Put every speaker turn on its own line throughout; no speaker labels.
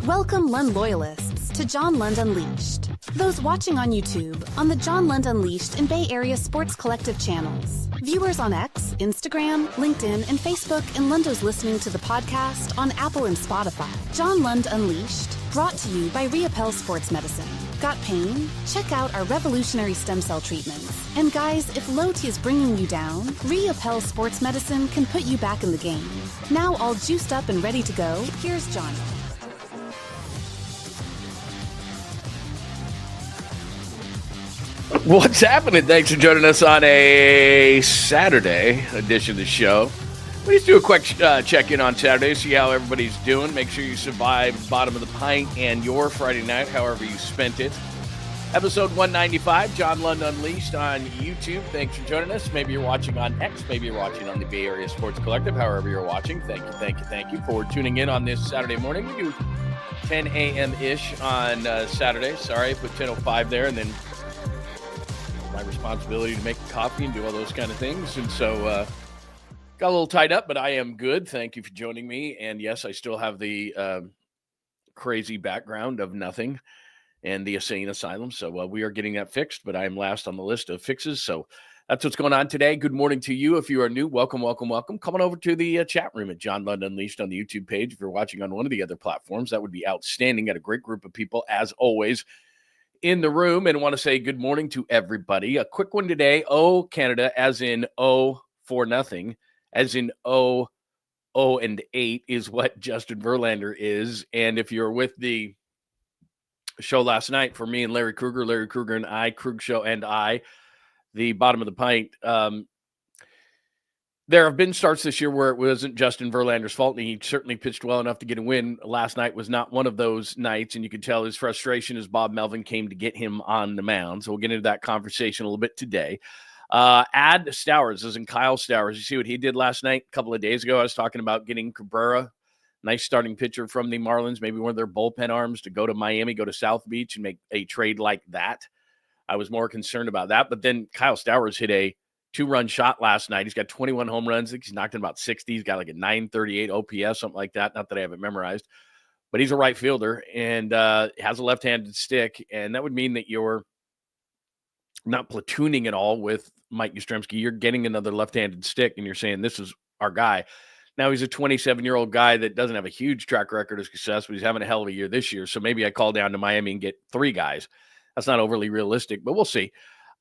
Welcome Lund loyalists to John Lund Unleashed. Those watching on YouTube on the John Lund Unleashed and Bay Area Sports Collective channels. Viewers on X, Instagram, LinkedIn, and Facebook, and Lundos listening to the podcast on Apple and Spotify. John Lund Unleashed, brought to you by 𝐟𝐸𝐵L Sports Medicine. Got pain? Check out our revolutionary stem cell treatments. And guys, if low T is bringing you down, 𝐟𝐸𝐵 Sports Medicine can put you back in the game. Now all juiced up and ready to go, here's Johnny.
What's happening? Thanks for joining us on a Saturday edition of the show. We just do a quick check-in on Saturday, see how everybody's doing. Make sure you survived bottom of the pint and your Friday night, however you spent it. Episode 195, John Lund Unleashed on YouTube. Thanks for joining us. Maybe you're watching on X. Maybe you're watching on the Bay Area Sports Collective. However you're watching, thank you for tuning in on this Saturday morning. We do 10 a.m.-ish on Saturday. Sorry, I put 10:05 there, and then my responsibility to make coffee and do all those kind of things. And so got a little tied up, but I am good. Thank you for joining me. And yes, I still have the crazy background of nothing and the insane asylum. So we are getting that fixed, but I am last on the list of fixes. So that's what's going on today. Good morning to you. If you are new, welcome. Come on over to the chat room at John Lund Unleashed on the YouTube page. If you're watching on one of the other platforms, that would be outstanding. Got a great group of people, as always, in the room, and want to say good morning to everybody. A quick one today. Oh, Canada, as in oh for nothing, as in oh, 0-8 is what Justin Verlander is. And if you're with the show last night for me and Larry Krueger and I, Krug Show and I, the bottom of the pint, there have been starts this year where it wasn't Justin Verlander's fault, and he certainly pitched well enough to get a win. Last night was not one of those nights, and you could tell his frustration as Bob Melvin came to get him on the mound. So we'll get into that conversation a little bit today. Add STOWERS, as in Kyle Stowers. You see what he did last night? A couple of days ago, I was talking about getting Cabrera, nice starting pitcher from the Marlins, maybe one of their bullpen arms, to go to Miami, go to South Beach, and make a trade like that. I was more concerned about that. But then Kyle Stowers hit a 2-run shot last night. He's got 21 home runs. I think he's knocked in about 60. He's got like a 938 OPS, something like that. Not that I have it memorized, but he's a right fielder and has a left-handed stick. And that would mean that you're not platooning at all with Mike Yastrzemski. You're getting another left-handed stick, and you're saying, this is our guy. Now, he's a 27-year-old guy that doesn't have a huge track record of success, but he's having a hell of a year this year. So maybe I call down to Miami and get 3 guys. That's not overly realistic, but we'll see.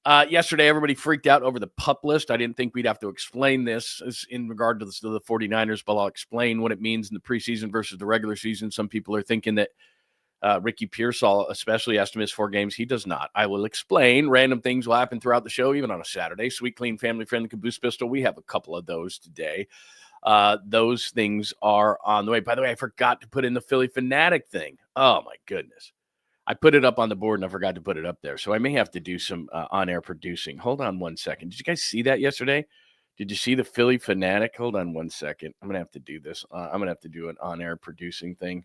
Yesterday, everybody freaked out over the PUP list. I didn't think we'd have to explain this in regard to the 49ers, but I'll explain what it means in the preseason versus the regular season. Some people are thinking that Ricky Pearsall especially has to miss 4 games. He does not. I will explain. Random things will happen throughout the show, even on a Saturday. Sweet, clean, family-friendly CABOOSE pistol. We have a couple of those today. Those things are on the way. By the way, I forgot to put in the Philly Fanatic thing. Oh, my goodness. I put it up on the board and I forgot to put it up there. So I may have to do some on-air producing. Hold on one second. Did you guys see that yesterday? Did you see the Philly Fanatic? Hold on one second. I'm going to have to do this. I'm going to have to do an on-air producing thing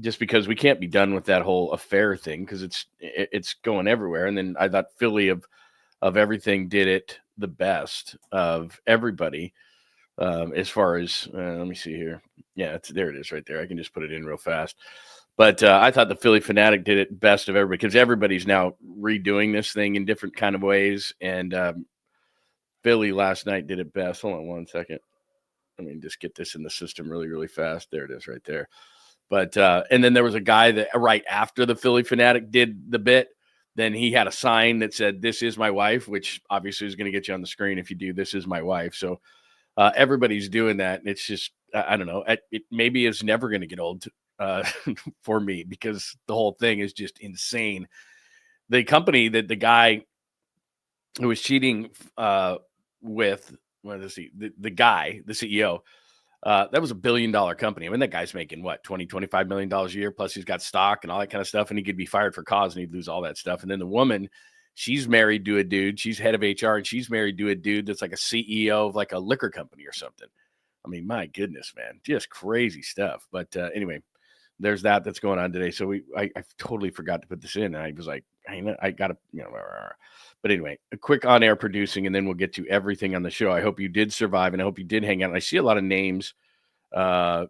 just because we can't be done with that whole affair thing because it's going everywhere. And then I thought Philly of everything did it the best of everybody as far as, let me see here. Yeah, there it is right there. I can just put it in real fast. But I thought the Philly Fanatic did it best of everybody because everybody's now redoing this thing in different kind of ways. And Philly last night did it best. Hold on one second. Let me just get this in the system really, really fast. There it is right there. But and then there was a guy that right after the Philly Fanatic did the bit, then he had a sign that said, "This is my wife," which obviously is going to get you on the screen if you do "This is my wife." So everybody's doing that. And it's just, I don't know, it maybe it's never going to get old for me because the whole thing is just insane. The company that the guy who was cheating with, what is he? The guy, the CEO, that was $1 billion company. I mean, that guy's making what, $20-25 million a year. Plus he's got stock and all that kind of stuff. And he could be fired for cause and he'd lose all that stuff. And then the woman, she's married to a dude. She's head of HR and she's married to a dude that's like a CEO of like a liquor company or something. I mean, my goodness, man, just crazy stuff. But anyway, there's that's going on today. So I totally forgot to put this in. And I was like, I got to, but anyway, a quick on-air producing, and then we'll get to everything on the show. I hope you did survive, and I hope you did hang out. And I see a lot of names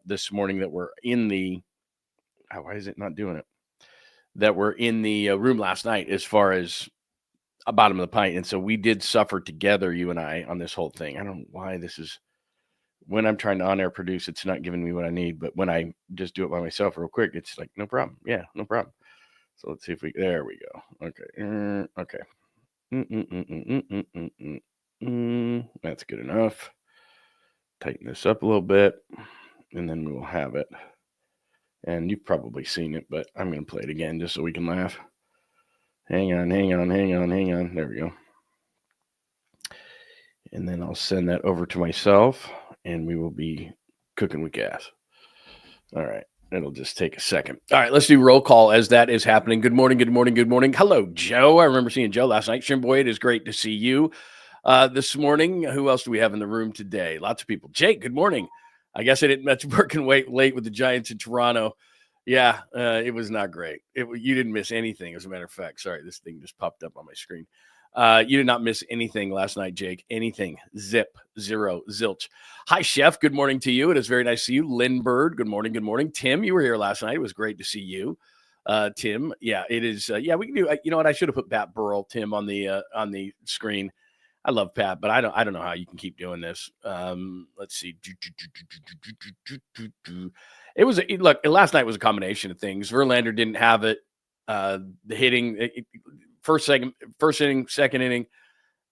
this morning that were in the why is it not doing it? That were in the room last night as far as a bottom of the pint. And so we did suffer together, you and I, on this whole thing. I don't know why this is, when I'm trying to on-air produce, it's not giving me what I need. But when I just do it by myself real quick, it's like, no problem. Yeah, no problem. So let's see if there we go. Okay. Okay. That's good enough. Tighten this up a little bit, and then we'll have it. And you've probably seen it, but I'm going to play it again just so we can laugh. Hang on. There we go. And then I'll send that over to myself, and we will be cooking with gas. All right. It'll just take a second. All right. Let's do roll call as that is happening. Good morning. Hello, Joe. I remember seeing Joe last night. Shimboy, it is great to see you this morning. Who else do we have in the room today? Lots of people. Jake, good morning. I guess I didn't much working late with the Giants in Toronto. Yeah, it was not great. You didn't miss anything, as a matter of fact. Sorry, this thing just popped up on my screen. You did not miss anything last night, Jake. Anything. Zip. Zero. Zilch. Hi, Chef. Good morning to you. It is very nice to see you. Lindbergh. Good morning. Tim, you were here last night. It was great to see you. Tim. Yeah, it is. Yeah, we can do. You know what? I should have put Pat Burrell, Tim, on the screen. I love Pat, but I don't know how you can keep doing this. Let's see. It was look. Last night was a combination of things. Verlander didn't have it. The hitting, first inning, second inning.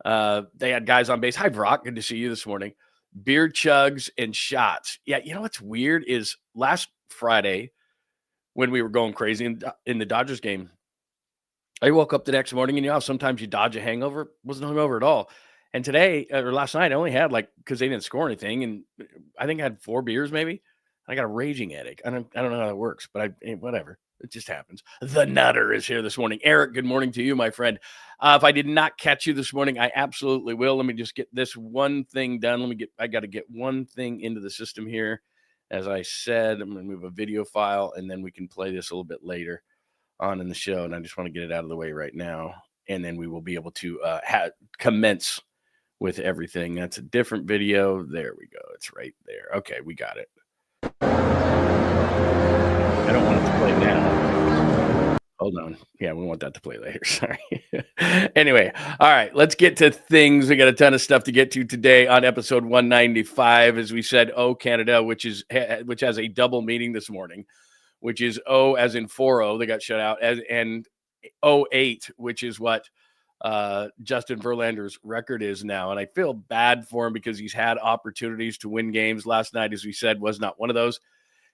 They had guys on base. Hi, Brock. Good to see you this morning. Beer chugs and shots. Yeah, you know what's weird is last Friday when we were going crazy in the Dodgers game, I woke up the next morning, and you know how sometimes you dodge a hangover? Wasn't hungover at all. And today, or last night, I only had because they didn't score anything, and I think I had 4 beers maybe. I got a raging headache. I don't know how that works, but whatever. It just happens. The Nutter is here this morning. Eric, good morning to you, my friend. If I did not catch you this morning, I absolutely will. Let me just get this one thing done. I got to get one thing into the system here. As I said, I'm going to move a video file, and then we can play this a little bit later on in the show. And I just want to get it out of the way right now. And then we will be able to commence with everything. That's a different video. There we go. It's right there. Okay, we got it. I don't want it to play now. Hold on. Yeah, we want that to play later. Sorry. Anyway, all right, let's get to things. We got a ton of stuff to get to today on episode 195. As we said, Canada, which has a double meeting this morning, which is O as in 4-0. They got shut out, and 0-8, which is what Justin Verlander's record is now. And I feel bad for him because he's had opportunities to win games. Last night, as we said, was not one of those.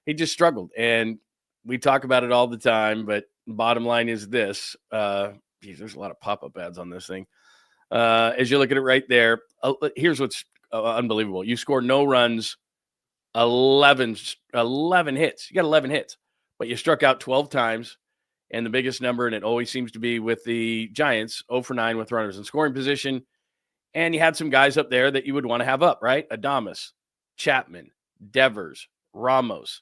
He just struggled. And we talk about it all the time, but bottom line is this. There's a lot of pop-up ads on this thing. As you look at it right there, here's what's unbelievable. You score no runs, 11 hits. You got 11 hits, but you struck out 12 times. And the biggest number, and it always seems to be with the Giants, 0 for 9 with runners in scoring position. And you had some guys up there that you would want to have up, right? Adames, Chapman, Devers, Ramos,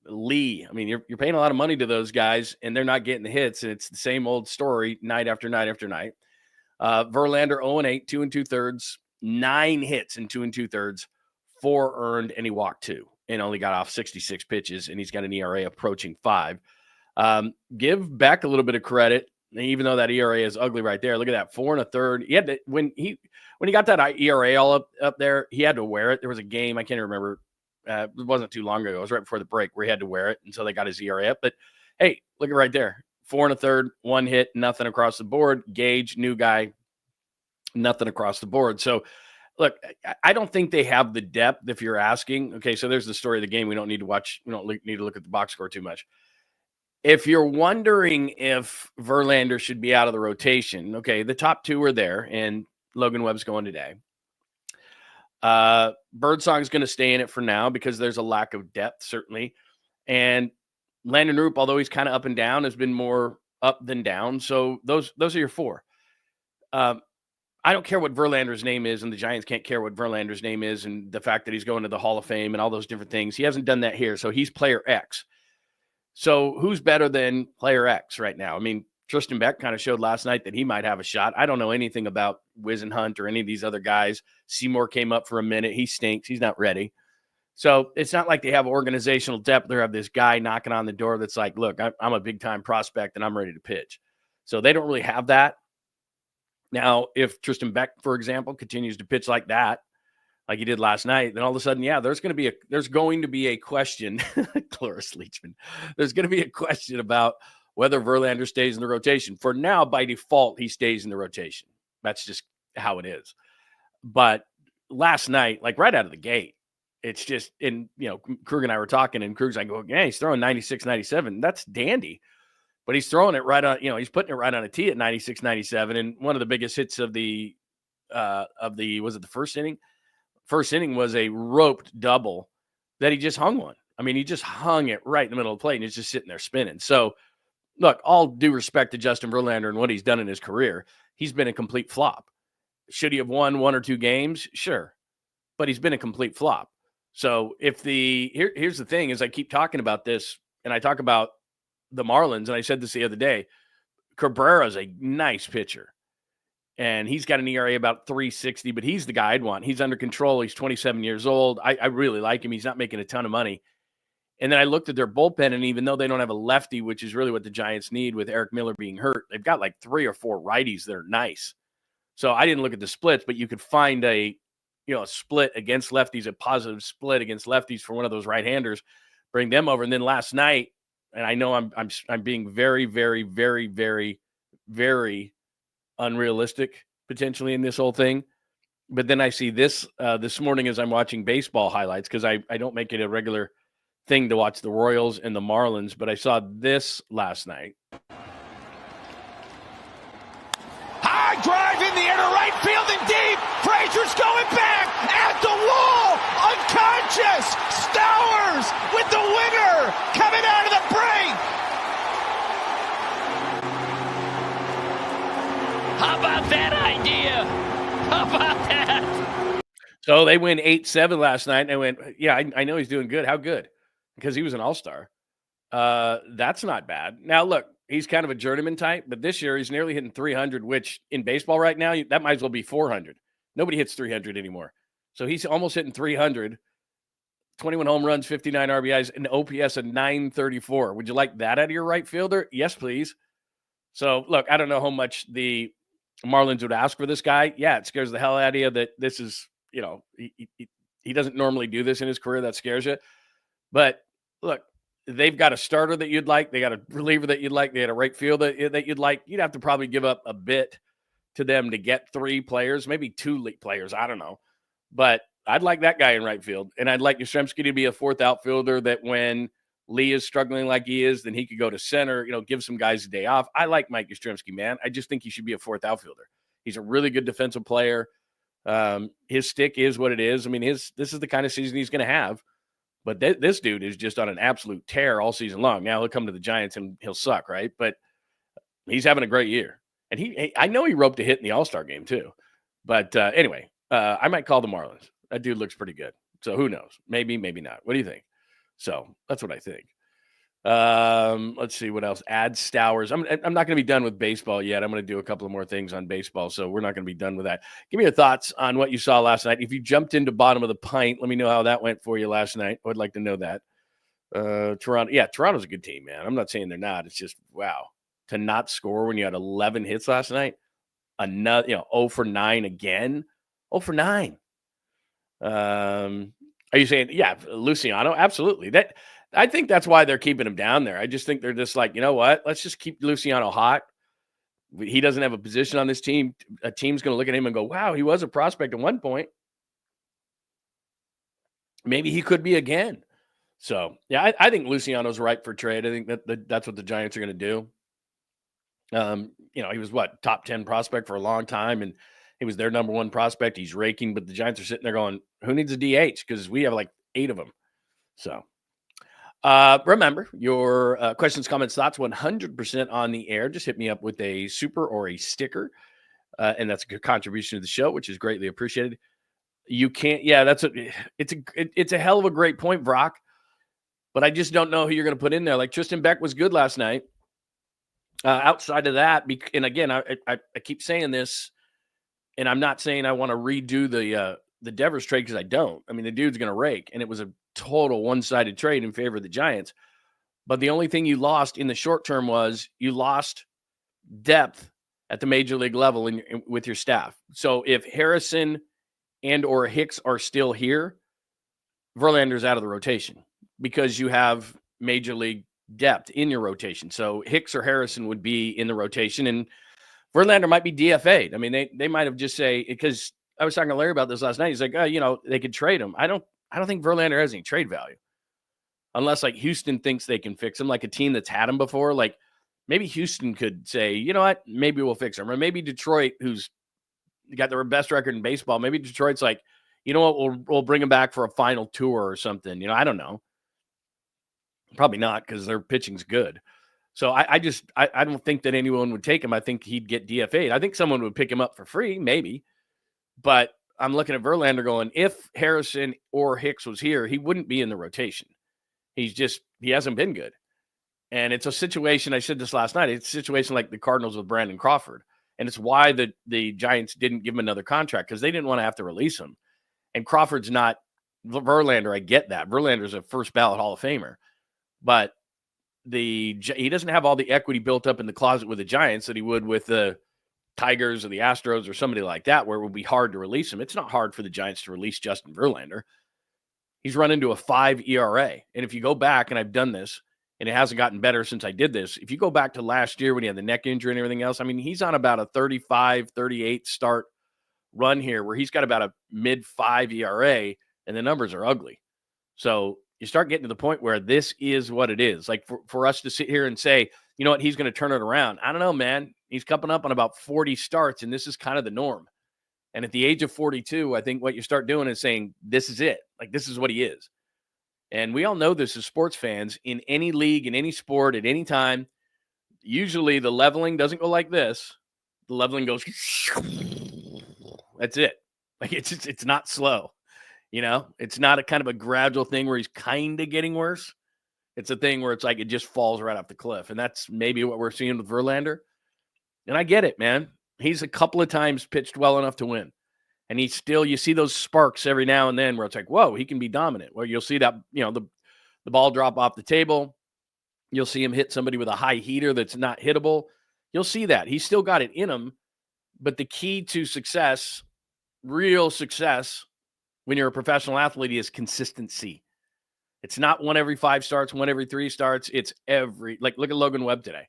Lee. I mean, you're paying a lot of money to those guys, and they're not getting the hits. And it's the same old story night after night after night. Verlander 0-8, 2 2/3, 9 hits in 2 2/3, 4 earned, and he walked 2 and only got off 66 pitches, and he's got an ERA approaching 5. Give Beck a little bit of credit, even though that ERA is ugly right there. Look at that, 4 1/3. He had to, when he got that ERA all up there, he had to wear it. There was a game, I can't remember. It wasn't too long ago. It was right before the break where he had to wear it, and so they got his ERA up. But hey, look at right there, 4 1/3, 1 hit, nothing across the board. Gage, new guy, nothing across the board. So look, I don't think they have the depth if you're asking. Okay, so there's the story of the game. We don't need to watch. We don't need to look at the box score too much. If you're wondering if Verlander should be out of the rotation, okay, the top 2 are there, and Logan Webb's going today. Birdsong's going to stay in it for now because there's a lack of depth, certainly. And Landon Roop, although he's kind of up and down, has been more up than down. So those are your 4. I don't care what Verlander's name is, and the Giants can't care what Verlander's name is, and the fact that he's going to the Hall of Fame and all those different things. He hasn't done that here, so he's player X. So who's better than player X right now? I mean, Tristan Beck kind of showed last night that he might have a shot. I don't know anything about 𝐬𝐮𝐬𝐫𝐿 or any of these other guys. Seymour came up for a minute. He stinks. He's not ready. So it's not like they have organizational depth. They have this guy knocking on the door that's like, look, I'm a big-time prospect and I'm ready to pitch. So they don't really have that. Now, if Tristan Beck, for example, continues to pitch like that, like he did last night, then all of a sudden, yeah, there's going to be a question, Cloris Leachman. There's going to be a question about whether Verlander stays in the rotation. For now, by default, he stays in the rotation. That's just how it is. But last night, like right out of the gate, it's just, and Krug and I were talking, and Krug's like, yeah, he's throwing 96, 97. That's dandy. But he's throwing it right on, he's putting it right on a tee at 96, 97. And one of the biggest hits of the was it the first inning? First inning was a roped double that he just hung on. I mean, he just hung it right in the middle of the plate, and it's just sitting there spinning. So, look, all due respect to Justin Verlander and what he's done in his career, he's been a complete flop. Should he have won 1 or 2 games? Sure. But he's been a complete flop. So here's the thing is I keep talking about this, and I talk about the Marlins, and I said this the other day, Cabrera's a nice pitcher. And he's got an ERA about 3.60, but he's the guy I'd want. He's under control. He's 27 years old. I really like him. He's not making a ton of money. And then I looked at their bullpen, and even though they don't have a lefty, which is really what the Giants need with Eric Miller being hurt, they've got like 3 or 4 righties that are nice. So I didn't look at the splits, but you could find a split against lefties, a positive split against lefties for one of those right-handers, bring them over. And then last night, and I know I'm being very, very, very, very, very unrealistic potentially in this whole thing. But then I see this morning as I'm watching baseball highlights, because I don't make it a regular thing to watch the Royals and the Marlins, but I saw this last night.
High drive in the air to right field and deep. Frazier's going back at the wall. Unconscious. Stowers with the winner coming out of the break. How about that idea? How about that?
So they win 8-7 last night, and I went, yeah, I know he's doing good. How good? Because he was an all-star. That's not bad. Now, look, he's kind of a journeyman type, but this year he's nearly hitting 300, which in baseball right now, that might as well be 400. Nobody hits 300 anymore. So he's almost hitting 300, 21 home runs, 59 RBIs, and OPS of 934. Would you like that out of your right fielder? Yes, please. So, look, I don't know how much the Marlins would ask for this guy. Yeah, it scares the hell out of you that this is, he doesn't normally do this in his career. That scares you. But, look, they've got a starter that you'd like. They got a reliever that you'd like. They had a right field that you'd like. You'd have to probably give up a bit to them to get 3 players, maybe 2 league players. I don't know. But I'd like that guy in right field. And I'd like Yastrzemski to be a 4th outfielder that when Lee is struggling like he is, then he could go to center, give some guys a day off. I like Mike Yastrzemski, man. I just think he should be a 4th outfielder. He's a really good defensive player. His stick is what it is. I mean, this is the kind of season he's going to have. But this dude is just on an absolute tear all season long. Now he'll come to the Giants and he'll suck, right? But he's having a great year. And I know he roped a hit in the All-Star game too. But anyway, I might call the Marlins. That dude looks pretty good. So who knows? Maybe, maybe not. What do you think? So that's what I think. Let's see what else. Add Stowers. I'm not going to be done with baseball yet. I'm going to do a couple of more things on baseball, so we're not going to be done with that. Give me your thoughts on what you saw last night. If you jumped into bottom of the pint, let me know how that went for you last night. I would like to know that. Toronto. Yeah, Toronto's a good team, man. I'm not saying they're not. It's just, wow. To not score when you had 11 hits last night. Another, 0 for 9 again. 0 for 9. Are you saying, yeah, Luciano? Absolutely. I think that's why they're keeping him down there. I just think they're just like, you know what? Let's just keep Luciano hot. He doesn't have a position on this team. A team's going to look at him and go, wow, he was a prospect at one point. Maybe he could be again. So, yeah, I think Luciano's ripe for trade. I think that's what the Giants are going to do. He was top 10 prospect for a long time, and he was their number 1 prospect. He's raking, but the Giants are sitting there going, who needs a DH? Because we have like 8 of them. So, remember, your questions, comments, thoughts, 100% on the air. Just hit me up with a super or a sticker, and that's a good contribution to the show, which is greatly appreciated. You can't, yeah, it's a hell of a great point, Brock, but I just don't know who you're going to put in there. Like Tristan Beck was good last night. Outside of that, and again, I keep saying this, and I'm not saying I want to redo the Devers trade because I don't. I mean, the dude's going to rake, and it was a total one-sided trade in favor of the Giants. But the only thing you lost in the short term was you lost depth at the major league level with your staff. So if Harrison and or Hicks are still here, Verlander's out of the rotation because you have major league depth in your rotation. So Hicks or Harrison would be in the rotation, and Verlander might be DFA'd. I mean, they might have just say, because I was talking to Larry about this last night. He's like, oh, they could trade him. I don't think Verlander has any trade value unless like Houston thinks they can fix him, like a team that's had him before. Like maybe Houston could say, you know what, maybe we'll fix him. Or maybe Detroit, who's got the best record in baseball, maybe Detroit's like, you know what, we'll bring him back for a final tour or something. I don't know. Probably not, because their pitching's good. So I don't think that anyone would take him. I think he'd get DFA'd. I think someone would pick him up for free, maybe. But I'm looking at Verlander going, if Harrison or Hicks was here, he wouldn't be in the rotation. He hasn't been good. And it's a situation, I said this last night, it's a situation like the Cardinals with Brandon Crawford. And it's why the Giants didn't give him another contract, because they didn't want to have to release him. And Crawford's not Verlander. I get that. Verlander's a first ballot Hall of Famer. But he doesn't have all the equity built up in the closet with the Giants that he would with the Tigers or the Astros or somebody like that, where it would be hard to release him. It's not hard for the Giants to release Justin Verlander. He's run into a 5 ERA. And if you go back, and I've done this, and it hasn't gotten better since I did this, if you go back to last year when he had the neck injury and everything else, I mean, he's on about a 35, 38 start run here where he's got about a mid-5 ERA, and the numbers are ugly. So you start getting to the point where this is what it is. Like for us to sit here and say, you know what, he's going to turn it around. I don't know, man. He's coming up on about 40 starts, and this is kind of the norm. And at the age of 42, I think what you start doing is saying, this is it. Like, this is what he is. And we all know this as sports fans. In any league, in any sport, at any time, usually the leveling doesn't go like this. The leveling goes, that's it. Like, it's not slow. It's not a kind of a gradual thing where he's kind of getting worse. It's a thing where it's like it just falls right off the cliff. And that's maybe what we're seeing with Verlander. And I get it, man. He's a couple of times pitched well enough to win. And you see those sparks every now and then where it's like, whoa, he can be dominant. Where you'll see that, the ball drop off the table. You'll see him hit somebody with a high heater that's not hittable. You'll see that. He's still got it in him. But the key to success, real success, when you're a professional athlete, is consistency. It's not one every 5 starts, one every 3 starts. It's look at Logan Webb today.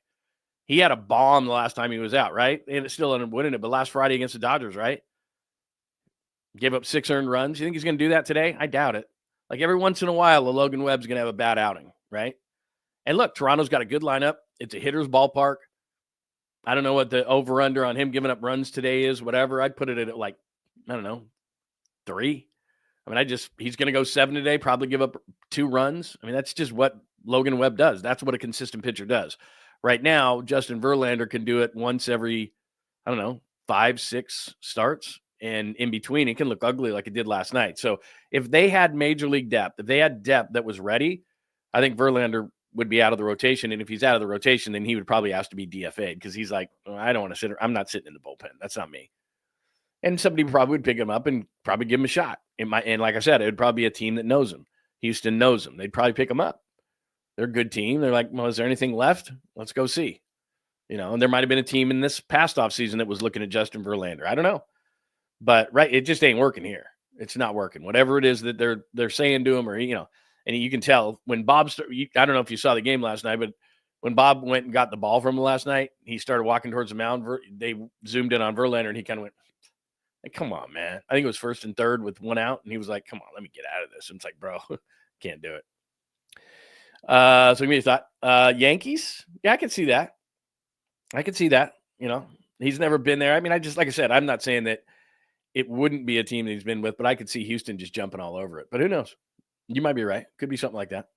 He had a bomb the last time he was out, right? And it still ended up winning it. But last Friday against the Dodgers, right? Gave up 6 earned runs. You think he's going to do that today? I doubt it. Like every once in a while, the Logan Webb's going to have a bad outing, right? And look, Toronto's got a good lineup. It's a hitter's ballpark. I don't know what the over-under on him giving up runs today is, whatever. I'd put it at like, I don't know, 3. I mean, he's going to go 7 today, probably give up 2 runs. I mean, that's just what Logan Webb does. That's what a consistent pitcher does. Right now, Justin Verlander can do it once every, 5, 6 starts. And in between, it can look ugly like it did last night. So if they had major league depth, if they had depth that was ready, I think Verlander would be out of the rotation. And if he's out of the rotation, then he would probably ask to be DFA'd, because he's like, I don't want to sit here. I'm not sitting in the bullpen. That's not me. And somebody probably would pick him up and probably give him a shot. And like I said, it would probably be a team that knows him. Houston knows him. They'd probably pick him up. They're a good team. They're like, well, is there anything left? Let's go see. And there might have been a team in this past offseason that was looking at Justin Verlander. I don't know. But, right, it just ain't working here. It's not working. Whatever it is that they're saying to him, or, and you can tell when Bob I don't know if you saw the game last night, but when Bob went and got the ball from him last night, he started walking towards the mound. They zoomed in on Verlander, and he kind of went, hey, come on, man. I think it was 1st and 3rd with 1 out, and he was like, come on, let me get out of this. And it's like, bro, can't do it. So give me a thought. Yankees? Yeah, I can see that. He's never been there. I mean, like I said, I'm not saying that it wouldn't be a team that he's been with, but I could see Houston just jumping all over it. But who knows? You might be right. Could be something like that.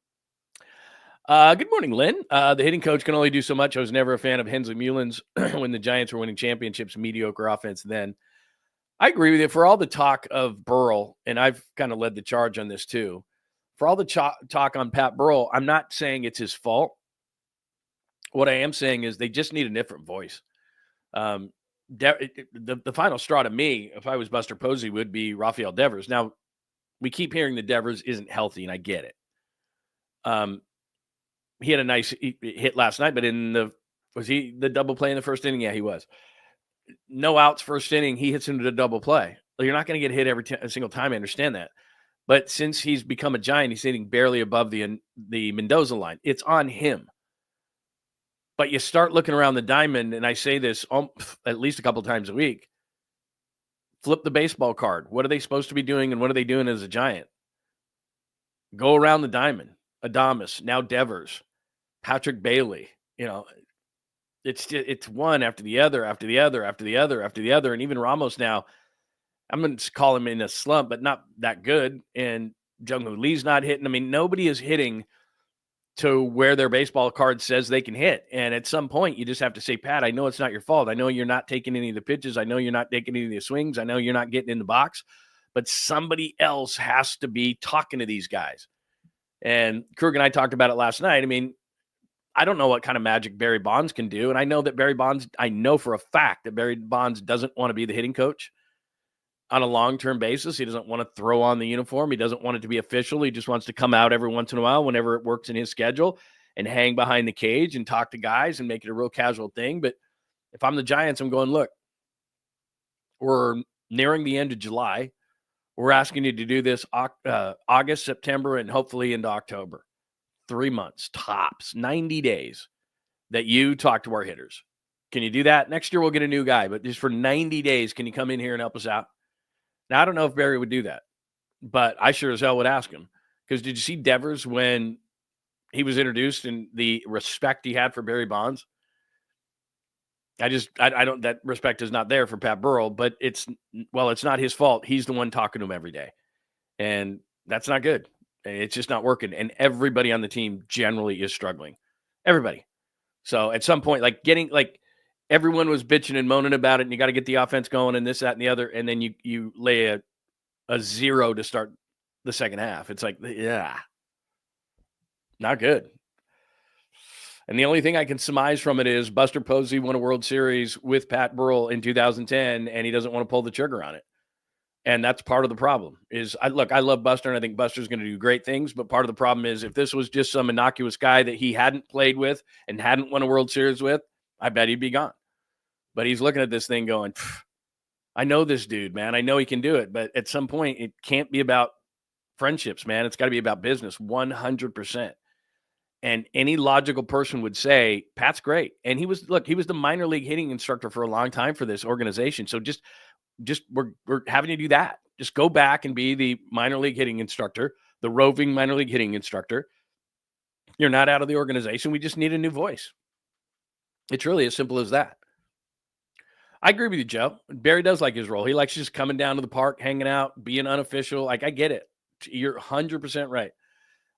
Good morning, Lynn. The hitting coach can only do so much. I was never a fan of Hensley Mullins when the Giants were winning championships, mediocre offense then. I agree with you. For all the talk of Burrell, and I've kind of led the charge on this too, for all the talk on Pat Burrell, I'm not saying it's his fault. What I am saying is they just need a different voice. The final straw to me, if I was Buster Posey, would be Rafael Devers. Now, we keep hearing that Devers isn't healthy, and I get it. He had a nice hit last night, but was he the double play in the first inning? Yeah, he was. No outs first inning, he hits into the double play. Well, you're not going to get hit every single time. I understand that. But since he's become a Giant, he's hitting barely above the Mendoza line. It's on him. But you start looking around the diamond, and I say this at least a couple times a week, flip the baseball card. What are they supposed to be doing, and what are they doing as a Giant? Go around the diamond. Adames, now Devers, Patrick Bailey. It's one after the other, after the other, after the other, after the other. And even Ramos now, I'm going to call him in a slump, but not that good. And Jung-Hoo Lee's not hitting. I mean, nobody is hitting to where their baseball card says they can hit. And at some point, you just have to say, Pat, I know it's not your fault. I know you're not taking any of the pitches. I know you're not taking any of the swings. I know you're not getting in the box. But somebody else has to be talking to these guys. And Krug and I talked about it last night. I mean, I don't know what kind of magic Barry Bonds can do. And I know for a fact that Barry Bonds doesn't want to be the hitting coach on a long-term basis. He doesn't want to throw on the uniform. He doesn't want it to be official. He just wants to come out every once in a while whenever it works in his schedule and hang behind the cage and talk to guys and make it a real casual thing. But if I'm the Giants, I'm going, look, we're nearing the end of July. We're asking you to do this August, September, and hopefully into October. 3 months, tops, 90 days that you talk to our hitters. Can you do that? Next year we'll get a new guy, but just for 90 days, can you come in here and help us out? Now, I don't know if Barry would do that, but I sure as hell would ask him. Because did you see Devers when he was introduced and the respect he had for Barry Bonds? I don't, that respect is not there for Pat Burrell, but it's not his fault. He's the one talking to him every day. And that's not good. It's just not working. And everybody on the team generally is struggling. Everybody. So at some point, everyone was bitching and moaning about it, and you got to get the offense going and this, that, and the other. And then you lay a 0 to start the second half. It's like, yeah, not good. And the only thing I can surmise from it is Buster Posey won a World Series with Pat Burrell in 2010, and he doesn't want to pull the trigger on it. And that's part of the problem. I love Buster, and I think Buster's going to do great things. But part of the problem is if this was just some innocuous guy that he hadn't played with and hadn't won a World Series with, I bet he'd be gone. But he's looking at this thing going, I know this dude, man. I know he can do it. But at some point, it can't be about friendships, man. It's got to be about business, 100%. And any logical person would say, Pat's great. And he was the minor league hitting instructor for a long time for this organization. So just we're having to do that. Just go back and be the minor league hitting instructor, the roving minor league hitting instructor. You're not out of the organization. We just need a new voice. It's really as simple as that. I agree with you, Joe. Barry does like his role. He likes just coming down to the park, hanging out, being unofficial. I get it. You're 100% right.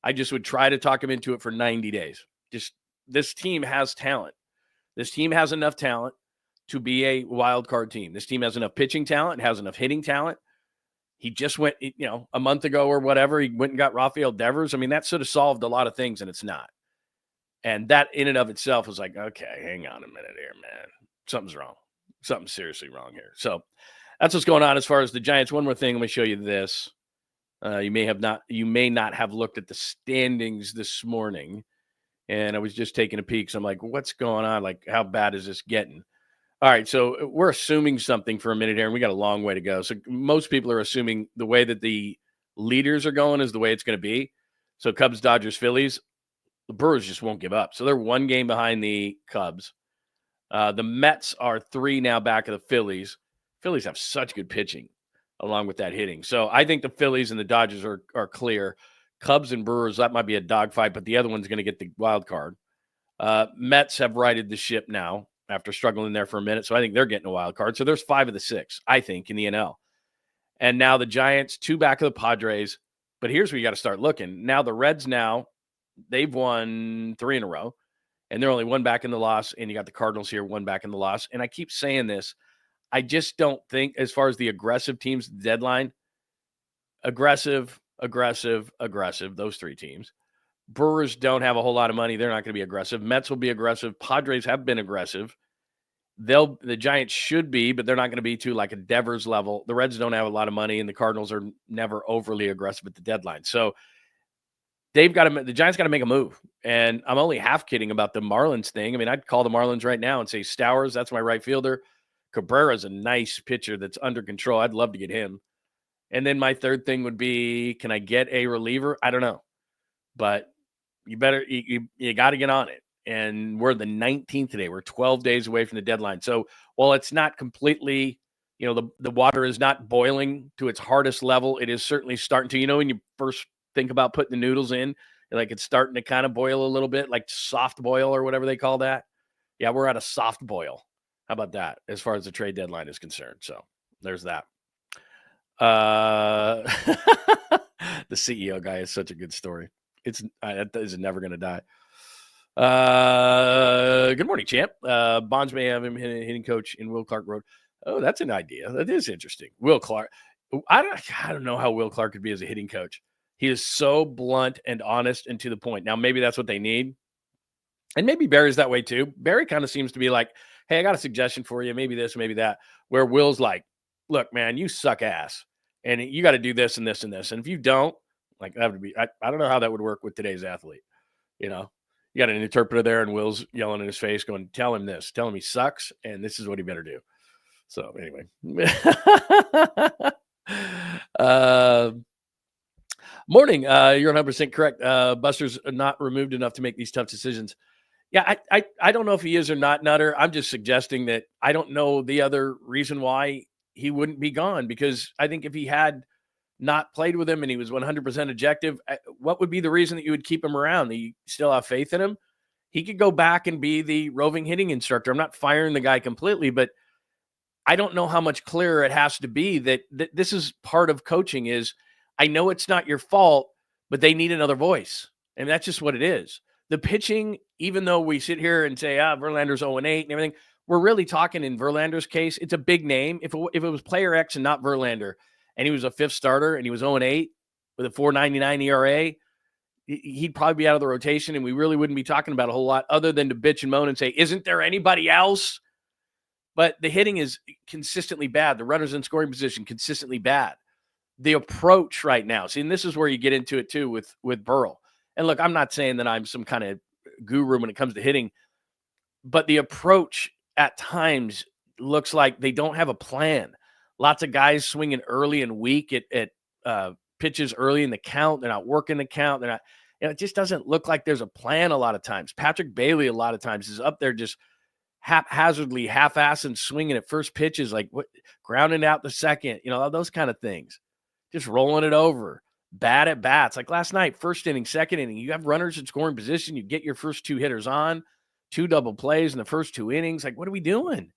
I just would try to talk him into it for 90 days. This team has talent. This team has enough talent to be a wild card team. This team has enough pitching talent, has enough hitting talent. He just went, a month ago or whatever, he went and got Rafael Devers. I mean, that sort of solved a lot of things, and it's not. And that in and of itself was like, okay, hang on a minute here, man. Something's wrong. Something's seriously wrong here. So that's what's going on as far as the Giants. One more thing. Let me show you this. You may not have looked at the standings this morning. And I was just taking a peek. So I'm like, what's going on? Like, how bad is this getting? All right. So we're assuming something for a minute here, and we got a long way to go. So most people are assuming the way that the leaders are going is the way it's going to be. So Cubs, Dodgers, Phillies, the Brewers just won't give up. So they're one game behind the Cubs. The Mets are 3 now back of the Phillies. Phillies have such good pitching along with that hitting. So I think the Phillies and the Dodgers are clear. Cubs and Brewers, that might be a dogfight, but the other one's going to get the wild card. Mets have righted the ship now after struggling there for a minute. So I think they're getting a wild card. So there's 5 of the 6, I think, in the NL. And now the Giants, 2 back of the Padres. But here's where you got to start looking. Now the Reds they've won 3 in a row. And they're only 1 back in the loss. And you got the Cardinals here, 1 back in the loss. And I keep saying this. I just don't think, as far as the aggressive teams, deadline, aggressive, those 3 teams. Brewers don't have a whole lot of money. They're not going to be aggressive. Mets will be aggressive. Padres have been aggressive. The Giants should be, but they're not going to be to like a Devers level. The Reds don't have a lot of money, and the Cardinals are never overly aggressive at the deadline. So the Giants got to make a move. And I'm only half kidding about the Marlins thing. I mean, I'd call the Marlins right now and say Stowers, that's my right fielder. Cabrera's a nice pitcher that's under control. I'd love to get him. And then my third thing would be, can I get a reliever? I don't know. But you got to get on it. And we're the 19th today. We're 12 days away from the deadline. So while it's not completely, the water is not boiling to its hardest level, it is certainly starting to, when you first think about putting the noodles in, like it's starting to kind of boil a little bit, like soft boil or whatever they call that. Yeah, we're at a soft boil. How about that as far as the trade deadline is concerned? So there's that. The CEO guy is such a good story. That is never going to die. Good morning, champ. Bonds may have him hitting coach in Will Clark Road. Oh, that's an idea. That is interesting. Will Clark. I don't know how Will Clark could be as a hitting coach. He is so blunt and honest and to the point. Now, maybe that's what they need. And maybe Barry's that way too. Barry kind of seems to be like, hey, I got a suggestion for you. Maybe this, maybe that. Where Will's like, look, man, you suck ass. And you got to do this and this and this. And if you don't, like that would be, I don't know how that would work with today's athlete. You got an interpreter there and Will's yelling in his face going, tell him this. Tell him he sucks. And this is what he better do. So anyway. Morning. You're 100% correct. Buster's not removed enough to make these tough decisions. Yeah, I don't know if he is or not, Nutter. I'm just suggesting that I don't know the other reason why he wouldn't be gone, because I think if he had not played with him and he was 100% objective, what would be the reason that you would keep him around? That you still have faith in him? He could go back and be the roving hitting instructor. I'm not firing the guy completely, but I don't know how much clearer it has to be that this is part of coaching is, I know it's not your fault, but they need another voice. And that's just what it is. The pitching, even though we sit here and say, Verlander's 0-8 and everything, we're really talking in Verlander's case, it's a big name. If it was player X and not Verlander, and he was a fifth starter and he was 0-8 with a 4.99 ERA, he'd probably be out of the rotation, and we really wouldn't be talking about a whole lot other than to bitch and moan and say, isn't there anybody else? But the hitting is consistently bad. The runners in scoring position, consistently bad. The approach right now. See, and this is where you get into it too with Burrell. And look, I'm not saying that I'm some kind of guru when it comes to hitting, but the approach at times looks like they don't have a plan. Lots of guys swinging early and weak at pitches early in the count. They're not working the count. They're not. It just doesn't look like there's a plan a lot of times. Patrick Bailey a lot of times is up there just haphazardly, half-assing, swinging at first pitches, like grounding out the second, those kind of things. Just rolling it over. Bad at bats. Like last night, first inning, second inning, you have runners in scoring position. You get your first two hitters on, 2 double plays in the first 2 innings. Like, what are we doing?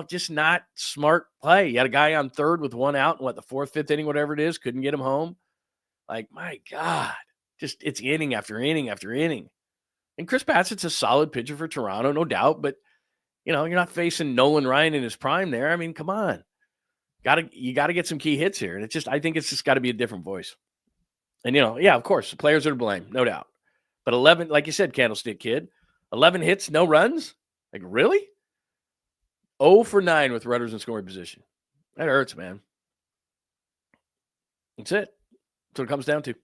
Just not smart play. You had a guy on third with 1 out in the 4th, 5th inning, whatever it is, couldn't get him home. Like, my God, just it's inning after inning after inning. And Chris Bassitt's a solid pitcher for Toronto, no doubt, but you're not facing Nolan Ryan in his prime there. I mean, come on. You got to get some key hits here. And I think it's just got to be a different voice. And, of course, the players are to blame, no doubt. But 11, like you said, Candlestick Kid, 11 hits, no runs? Like, really? 0 for 9 with runners in scoring position. That hurts, man. That's it. That's what it comes down to.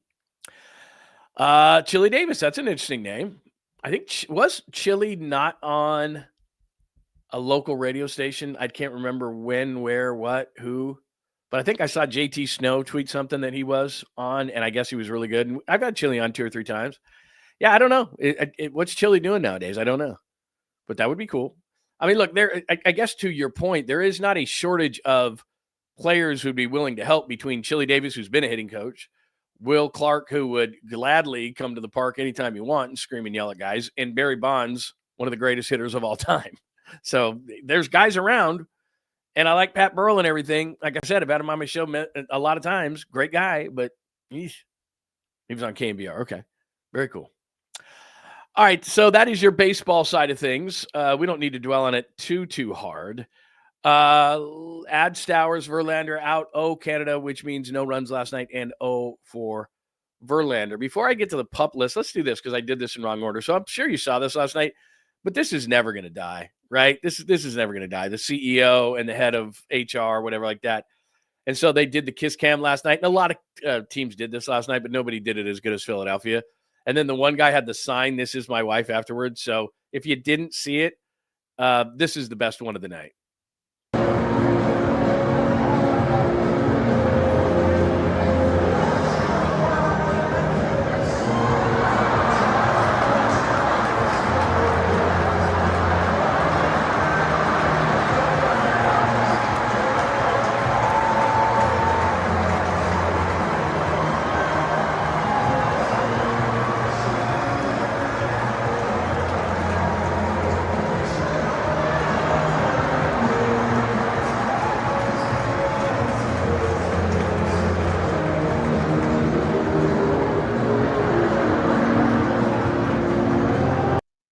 Chili Davis, that's an interesting name. I think, was Chili not on a local radio station? I can't remember when, where, what, who. But I think I saw JT Snow tweet something that he was on, and I guess he was really good. And I've had Chili on 2 or 3 times. Yeah, I don't know. What's Chili doing nowadays? I don't know. But that would be cool. I mean, look, I guess to your point, there is not a shortage of players who'd be willing to help between Chili Davis, who's been a hitting coach, Will Clark, who would gladly come to the park anytime you want and scream and yell at guys, and Barry Bonds, one of the greatest hitters of all time. So there's guys around, and I like Pat Burrell and everything. Like I said, I've had him on my show a lot of times. Great guy, but he was on KNBR. Okay, very cool. All right, so that is your baseball side of things. We don't need to dwell on it too hard. Add Stowers, Verlander out. Canada, which means no runs last night, and for Verlander. Before I get to the pup list, let's do this because I did this in wrong order. So I'm sure you saw this last night. But this is never going to die, right? This is never going to die. The CEO and the head of HR, whatever like that. And so they did the kiss cam last night. And a lot of teams did this last night, but nobody did it as good as Philadelphia. And then the one guy had the sign, "This is my wife," afterwards. So if you didn't see it, this is the best one of the night.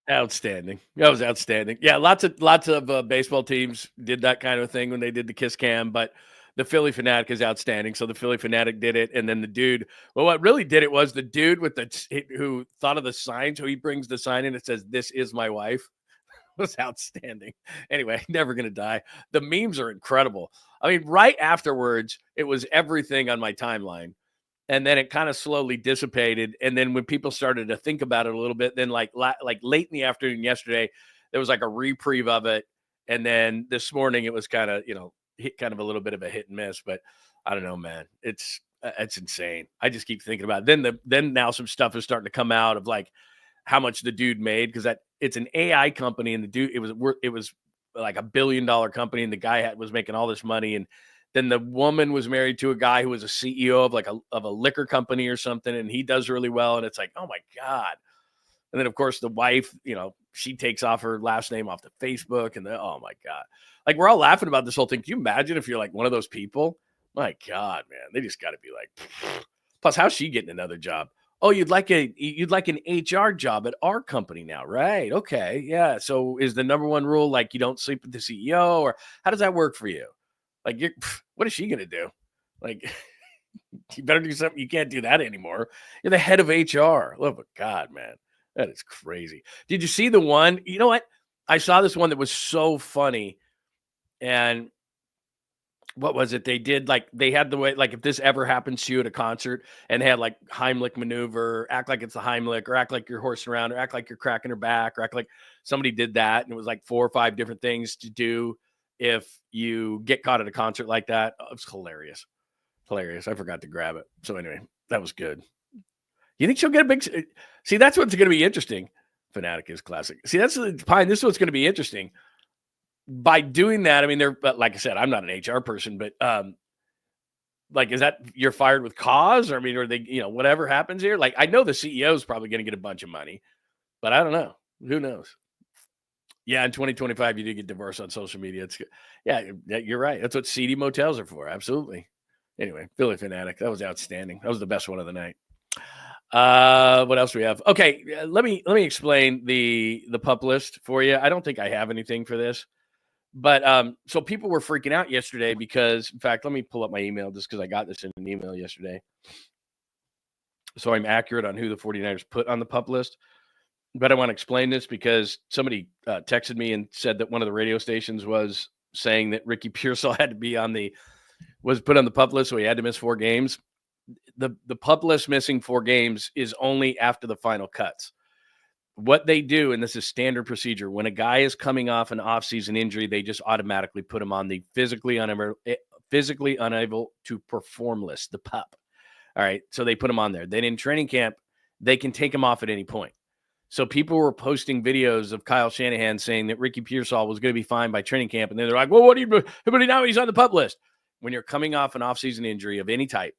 Outstanding. That was outstanding. Yeah, lots of baseball teams did that kind of thing when they did the kiss cam, but the Philly Fanatic is outstanding. So the Philly Fanatic did it, and then the dude. Well, what really did it was the dude with who thought of the sign. So he brings the sign in. It says, "This is my wife." Was outstanding. Anyway, never gonna die. The memes are incredible. I mean, right afterwards, it was everything on my timeline. And then it kind of slowly dissipated. And then when people started to think about it a little bit, then like late in the afternoon yesterday, there was like a reprieve of it. And then this morning it was kind of, kind of a little bit of a hit and miss. But I don't know, man. It's insane. I just keep thinking about it. Then now some stuff is starting to come out of like how much the dude made, because it's an AI company, and the dude it was like $1 billion company, and the guy was making all this money. And then the woman was married to a guy who was a CEO of a liquor company or something, and he does really well. And it's like, oh my God. And then of course the wife, she takes off her last name off the Facebook, and oh my God. Like, we're all laughing about this whole thing. Can you imagine if you're like one of those people? My God, man, they just got to be like, plus how's she getting another job? Oh, you'd like an HR job at our company now, right? Okay. Yeah. So is the number one rule like you don't sleep with the CEO, or how does that work for you? Like, what is she going to do? Like, you better do something. You can't do that anymore. You're the head of HR. Oh, my God, man. That is crazy. Did you see the one? You know what? I saw this one that was so funny. And what was it? They did they had the way, like, if this ever happens to you at a concert, and they had like Heimlich maneuver, act like it's the Heimlich, or act like you're horsing around, or act like you're cracking her back, or act like somebody did that. And it was like 4 or 5 different things to do if you get caught at a concert like that. Oh, it was hilarious. Hilarious. I forgot to grab it. So anyway, that was good. You think she'll get a big... See, that's what's going to be interesting. Fanatic is classic. See, that's Pine. This is what's going to be interesting. By doing that, I mean, like I said, I'm not an HR person, but like, is that you're fired with cause? Or I mean, or they, whatever happens here? Like, I know the CEO is probably going to get a bunch of money, but I don't know. Who knows? Yeah, in 2025, you do get divorced on social media. It's you're right. That's what seedy motels are for. Absolutely. Anyway, Philly Fanatic. That was outstanding. That was the best one of the night. What else do we have? Okay, let me explain the pup list for you. I don't think I have anything for this, but so people were freaking out yesterday because, in fact, let me pull up my email just because I got this in an email yesterday, so I'm accurate on who the 49ers put on the pup list. But I want to explain this because somebody texted me and said that one of the radio stations was saying that Ricky Pearsall had to be was put on the pup list, so he had to miss 4 games. The pup list missing 4 games is only after the final cuts. What they do, and this is standard procedure, when a guy is coming off an off-season injury, they just automatically put him on the physically unable to perform list, the pup. All right, so they put him on there. Then in training camp, they can take him off at any point. So people were posting videos of Kyle Shanahan saying that Ricky Pearsall was going to be fine by training camp. And then they're like, well, everybody now he's on the pup list. When you're coming off an offseason injury of any type,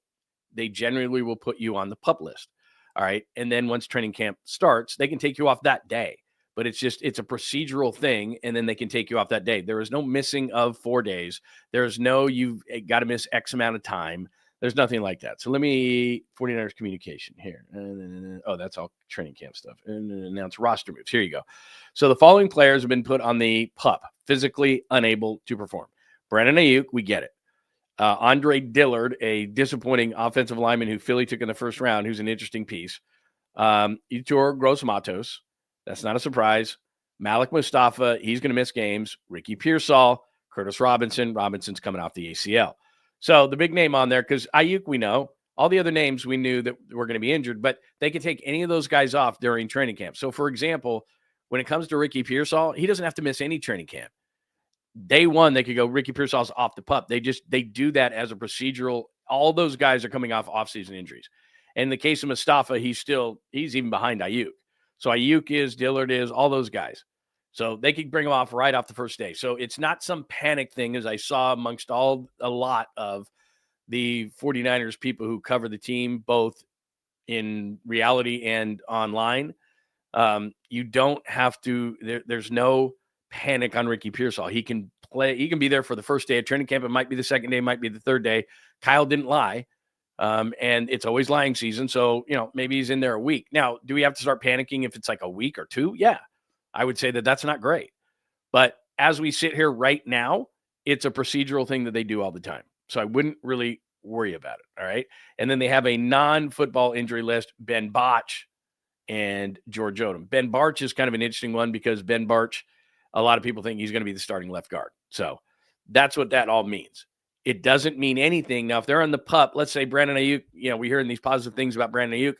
they generally will put you on the pup list. All right. And then once training camp starts, they can take you off that day. But it's a procedural thing. And then they can take you off that day. There is no missing of 4 days. There's no, you've got to miss X amount of time. There's nothing like that. So let me 49ers communication here. Oh, that's all training camp stuff. And announce roster moves. Here you go. So the following players have been put on the PUP, physically unable to perform. Brandon Ayuk, we get it. Andre Dillard, a disappointing offensive lineman who Philly took in the first round, who's an interesting piece. Yetur Gross-Matos, that's not a surprise. Malik Mustafa, he's going to miss games. Ricky Pearsall, Curtis Robinson's coming off the ACL. So the big name on there, because Ayuk, we know. All the other names we knew that were going to be injured, but they could take any of those guys off during training camp. So, for example, when it comes to Ricky Pearsall, he doesn't have to miss any training camp. Day one, they could go, Ricky Pearsall's off the pup. They do that as a procedural. All those guys are coming off offseason injuries. And in the case of Mustafa, he's even behind Ayuk. So Ayuk is, Dillard is, all those guys. So they could bring him off right off the first day. So it's not some panic thing, as I saw amongst a lot of the 49ers people who cover the team, both in reality and online. You don't have to, there's no panic on Ricky Pearsall. He can play, he can be there for the first day of training camp. It might be the second day, it might be the third day. Kyle didn't lie. And it's always lying season. So, maybe he's in there a week. Now, do we have to start panicking if it's like a week or two? Yeah, I would say that that's not great. But as we sit here right now, it's a procedural thing that they do all the time. So I wouldn't really worry about it. All right. And then they have a non-football injury list, Ben Botch and George Odom. Ben Barch is kind of an interesting one because Ben Barch, a lot of people think he's going to be the starting left guard. So that's what that all means. It doesn't mean anything. Now, if they're on the pup, let's say Brandon Ayuk, we're hearing these positive things about Brandon Ayuk.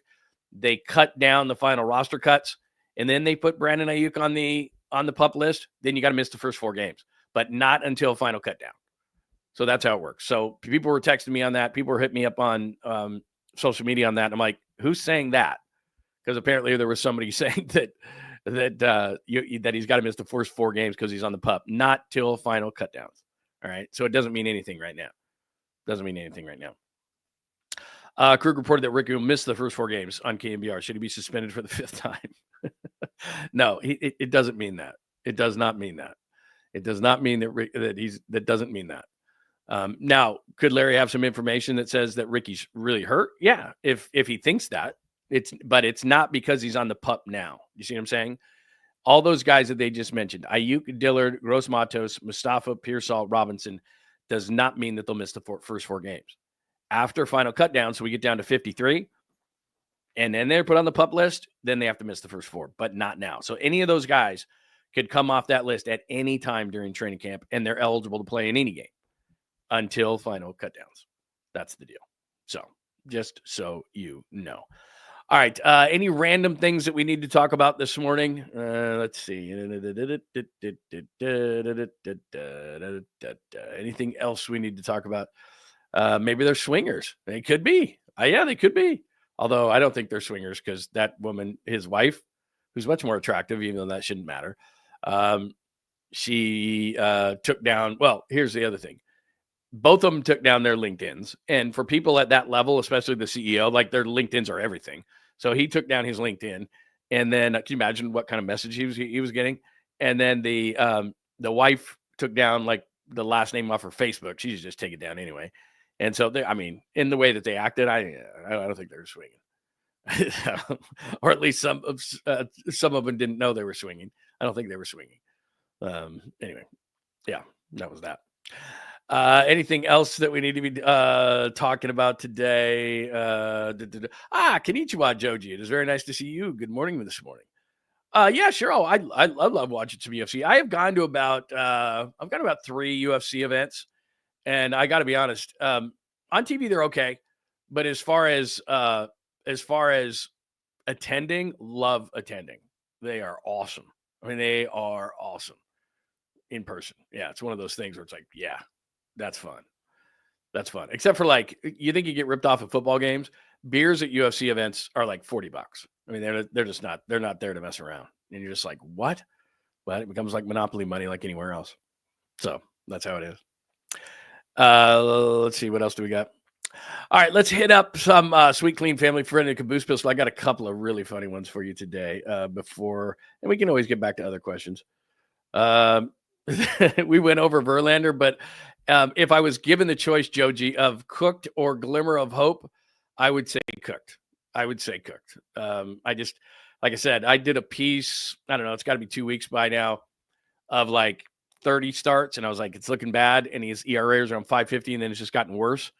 They cut down the final roster cuts, and then they put Brandon Ayuk on the pup list. Then you got to miss the first 4 games, but not until final cut down. So that's how it works. So people were texting me on that. People were hitting me up on social media on that. And I'm like, who's saying that? Because apparently there was somebody saying that he's got to miss the first 4 games because he's on the pup, not till final cut downs. All right. So it doesn't mean anything right now. Krug reported that Ricky will miss the first 4 games on KNBR. Should he be suspended for the 5th time? No, it doesn't mean that. It does not mean that. It does not mean that doesn't mean that. Now, could Larry have some information that says that Ricky's really hurt? Yeah, if he thinks that. But it's not because he's on the pup now. You see what I'm saying? All those guys that they just mentioned, Ayuk, Dillard, Gross Matos, Mustafa, Pearsall, Robinson, does not mean that they'll miss the first 4 games. After final cut down, so we get down to 53, and then they're put on the pup list, then they have to miss the first 4, but not now. So any of those guys could come off that list at any time during training camp, and they're eligible to play in any game until final cut downs. That's the deal. So just so you know. All right. Any random things that we need to talk about this morning? Let's see. Anything else we need to talk about? Maybe they're swingers. They could be. Yeah, they could be. Although I don't think they're swingers because that woman, his wife, who's much more attractive, even though that shouldn't matter, she took down. Well, here's the other thing. Both of them took down their LinkedIns. And for people at that level, especially the CEO, like their LinkedIns are everything. So he took down his LinkedIn. And then can you imagine what kind of message he was getting? And then the wife took down like the last name off her Facebook. She just take it down anyway. And so, in the way that they acted, I don't think they were swinging. Or at least some of them didn't know they were swinging. I don't think they were swinging. Anyway, yeah, that was that. Anything else that we need to be talking about today? Konnichiwa, Joji. It is very nice to see you. Good morning this morning. Yeah, sure. Oh, I love watching some UFC. I have gone to about 3 UFC events, and I got to be honest. On TV they're okay, but as far as attending, love attending. They are awesome. They are awesome in person. Yeah, it's one of those things where it's like, yeah. That's fun. Except for like, you think you get ripped off at football games. Beers at UFC events are like $40. They're just not, they're not there to mess around. And you're just like, what? Well, it becomes like Monopoly money like anywhere else. So that's how it is. Let's see. What else do we got? All right, let's hit up some Sweet Clean Family Friendly Caboose Pistol. I got a couple of really funny ones for you today and we can always get back to other questions. We went over Verlander, but if I was given the choice, Joji, of cooked or glimmer of hope, I would say cooked. Like I said, I did a piece, I don't know, it's got to be 2 weeks by now, of like 30 starts, and I was like, it's looking bad, and his ERA is around 5.50, and then it's just gotten worse.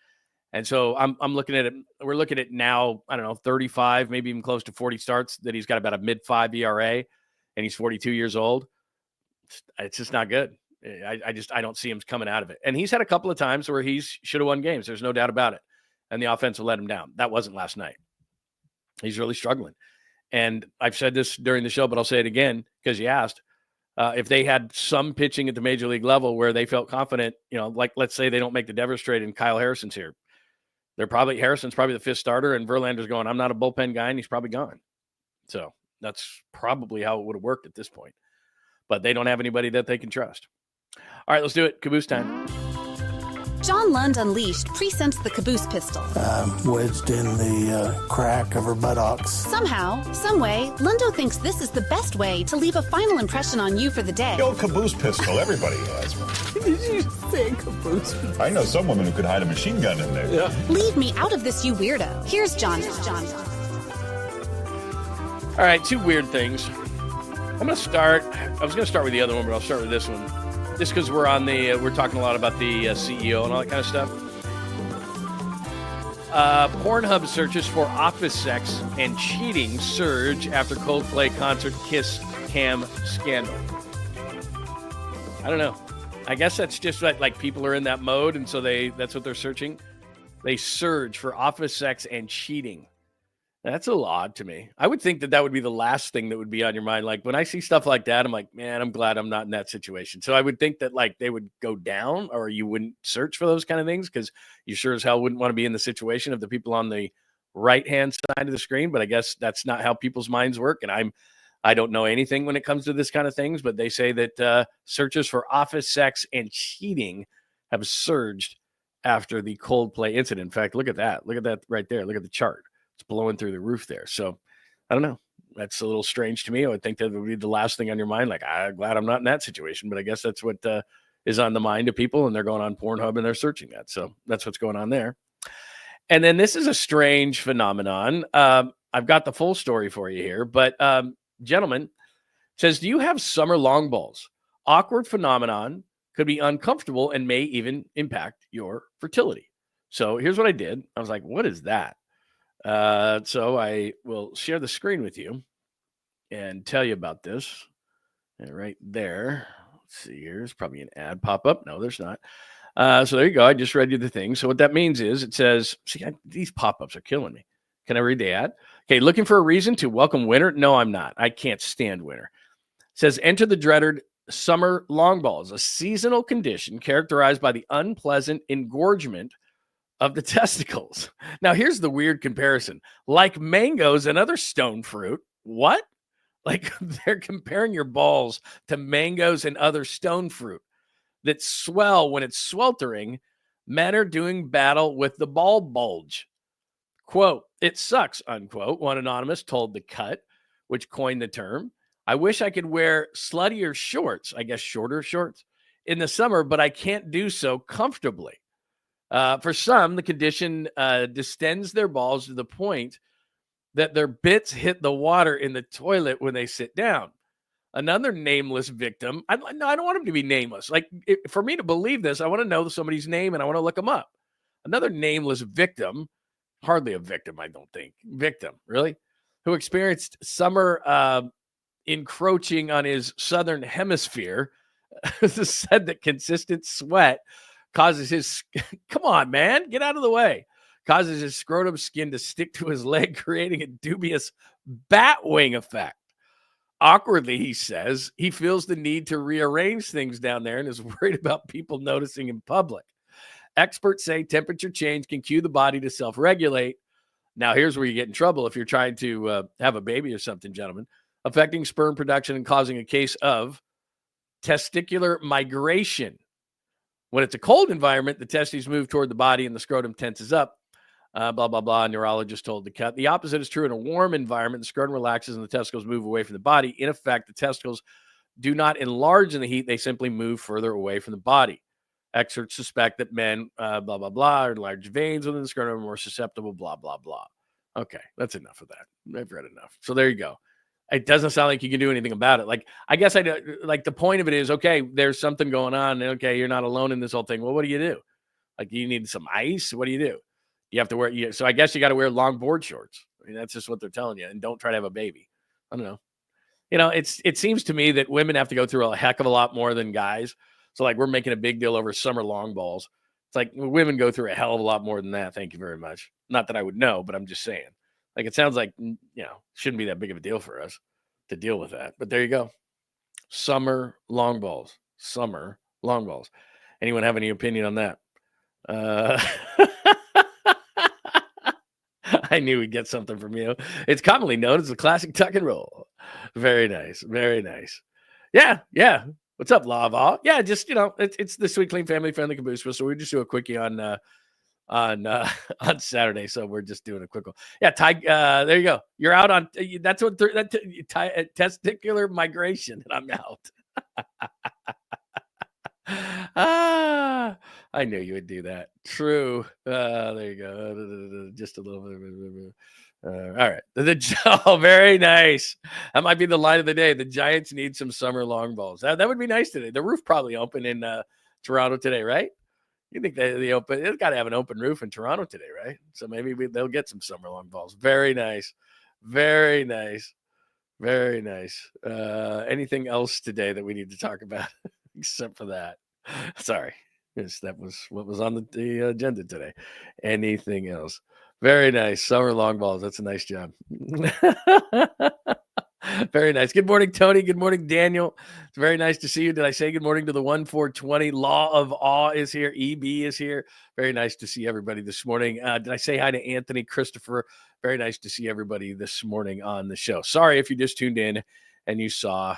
And so I'm looking at it. We're looking at now, I don't know, 35, maybe even close to 40 starts that he's got about a mid-5 ERA. and he's 42 years old, it's just not good. I don't see him coming out of it. And he's had a couple of times where he should have won games. There's no doubt about it. And the offense will let him down. That wasn't last night. He's really struggling. And I've said this during the show, but I'll say it again because you asked. If they had some pitching at the major league level where they felt confident, like let's say they don't make the Devers trade and Kyle Harrison's here. Harrison's probably the fifth starter and Verlander's going, I'm not a bullpen guy, and he's probably gone. So that's probably how it would have worked at this point. But they don't have anybody that they can trust. All right, let's do it. Caboose time.
John Lund Unleashed presents the Caboose pistol.
Wedged in the crack of her buttocks.
Somehow, someway, Lundo thinks this is the best way to leave a final impression on you for the day.
The old caboose pistol, everybody has one.
Did you say caboose?
I know some women who could hide a machine gun in there.
Yeah.
Leave me out of this, you weirdo. Here's John.
All right, two weird things. I was going to start with the other one, but I'll start with this one. Just because we're talking a lot about the CEO and all that kind of stuff. Pornhub searches for office sex and cheating surge after Coldplay concert kiss cam scandal. I don't know. I guess that's just like people are in that mode, and so that's what they're searching. They surge for office sex and cheating. That's a little odd to me. I would think that would be the last thing that would be on your mind. Like when I see stuff like that, I'm like, man, I'm glad I'm not in that situation. So I would think that like they would go down, or you wouldn't search for those kind of things because you sure as hell wouldn't want to be in the situation of the people on the right-hand side of the screen. But I guess that's not how people's minds work. And I don't know anything when it comes to this kind of things, but they say that searches for office sex and cheating have surged after the Coldplay incident. In fact, look at that. Look at that right there. Look at the chart. It's blowing through the roof there. So I don't know. That's a little strange to me. I would think that would be the last thing on your mind. Like, I'm glad I'm not in that situation, but I guess that's what is on the mind of people, and they're going on Pornhub and they're searching that. So that's what's going on there. And then this is a strange phenomenon. I've got the full story for you here, but gentleman says, do you have summer long balls? Awkward phenomenon, could be uncomfortable and may even impact your fertility. So here's what I did. I was like, what is that? So I will share the screen with you and tell you about this. And right there, let's see, here's probably an ad pop up. No, there's not. So there you go. I just read you the thing. So what that means is it says, these pop-ups are killing me. Can I read the ad? Okay. Looking for a reason to welcome winter? No, I'm not. I can't stand winter. It says, enter the dreaded summer long balls, a seasonal condition characterized by the unpleasant engorgement of the testicles. Now, here's the weird comparison. Like mangoes and other stone fruit. What? Like they're comparing your balls to mangoes and other stone fruit that swell when it's sweltering. Men are doing battle with the ball bulge. Quote, it sucks, unquote, one anonymous told The Cut, which coined the term. I wish I could wear sluttier shorts, I guess shorter shorts, in the summer, but I can't do so comfortably. For some, the condition distends their balls to the point that their bits hit the water in the toilet when they sit down. Another nameless victim, I don't want him to be nameless. Like, for me to believe this, I want to know somebody's name and I want to look them up. Another nameless victim, hardly a victim, I don't think. Victim, really? Who experienced summer encroaching on his southern hemisphere, said that consistent sweat causes his, come on, man, get out of the way, causes his scrotum skin to stick to his leg, creating a dubious bat wing effect. Awkwardly, he says, he feels the need to rearrange things down there and is worried about people noticing in public. Experts say temperature change can cue the body to self-regulate. Now, here's where you get in trouble if you're trying to have a baby or something, gentlemen, affecting sperm production and causing a case of testicular migration. When it's a cold environment, the testes move toward the body and the scrotum tenses up. Blah, blah, blah. A neurologist told The Cut. The opposite is true in a warm environment. The scrotum relaxes and the testicles move away from the body. In effect, the testicles do not enlarge in the heat. They simply move further away from the body. Experts suspect that men, blah, blah, blah, or large veins within the scrotum are more susceptible, blah, blah, blah. Okay, that's enough of that. I've read enough. So there you go. It doesn't sound like you can do anything about it. Like, I guess like the point of it is, okay, there's something going on. Okay, you're not alone in this whole thing. Well, what do you do? Like, you need some ice? What do? You have to wear, so I guess you got to wear long board shorts. I mean, that's just what they're telling you. And don't try to have a baby. I don't know. it seems to me that women have to go through a heck of a lot more than guys. So like we're making a big deal over summer long balls. It's like women go through a hell of a lot more than that. Thank you very much. Not that I would know, but I'm just saying. Like it sounds like, shouldn't be that big of a deal for us to deal with that. But there you go. Summer long balls. Summer long balls. Anyone have any opinion on that? I knew we'd get something from you. It's commonly known as the classic tuck and roll. Very nice. Very nice. Yeah. Yeah. What's up, Lava? Yeah, just, it's the Sweet Clean Family Friendly CABOOSE. So we just do a quickie on Saturday. So we're just doing a quick one. Yeah, Ty, there you go. You're out on, that's what, testicular migration, and I'm out. I knew you would do that. True. There you go. Just a little bit. All right. Very nice. That might be the line of the day. The Giants need some summer long balls. That would be nice today. The roof probably open in Toronto today, right? You think they open? It's got to have an open roof in Toronto today, right? So maybe they'll get some summer long balls. Very nice. Very nice. Very nice. Anything else today that we need to talk about except for that? Sorry. Yes, that was what was on the agenda today. Anything else? Very nice. Summer long balls. That's a nice job. Very nice. Good morning, Tony. Good morning, Daniel. It's very nice to see you. Did I say good morning to the 1420? Law of Awe is here. EB is here. Very nice to see everybody this morning. Did I say hi to Anthony, Christopher? Very nice to see everybody this morning on the show. Sorry if you just tuned in and you saw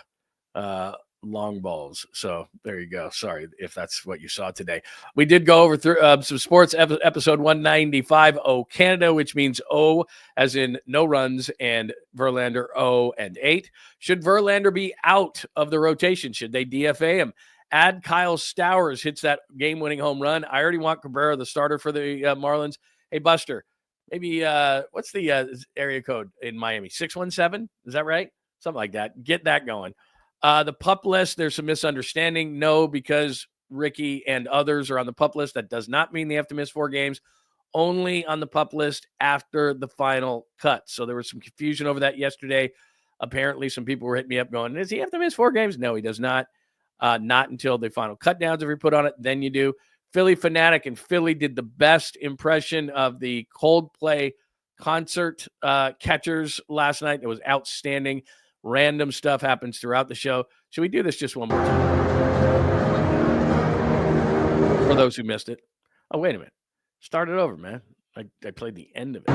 long balls. So there you go. Sorry if that's what you saw today. We did go over through some sports episode 195 O Canada, which means O as in no runs and Verlander 0-8. Should Verlander be out of the rotation? Should they DFA him? Add Kyle Stowers hits that game-winning home run. I already want Cabrera, the starter for the Marlins. Hey, Buster, maybe what's the area code in Miami? 617? Is that right? Something like that. Get that going. The PUP list, there's some misunderstanding. No, because Ricky and others are on the PUP list. That does not mean they have to miss 4 games. Only on the PUP list after the final cut. So there was some confusion over that yesterday. Apparently, some people were hitting me up going, does he have to miss 4 games? No, he does not. Not until the final cut downs, if you put on it, then you do. Philly Fanatic and Philly did the best impression of the Coldplay concert catchers last night. It was outstanding. Random stuff happens throughout the show. Should we do this just one more time? For those who missed it. Oh, wait a minute. Start it over, man. I played the end of it.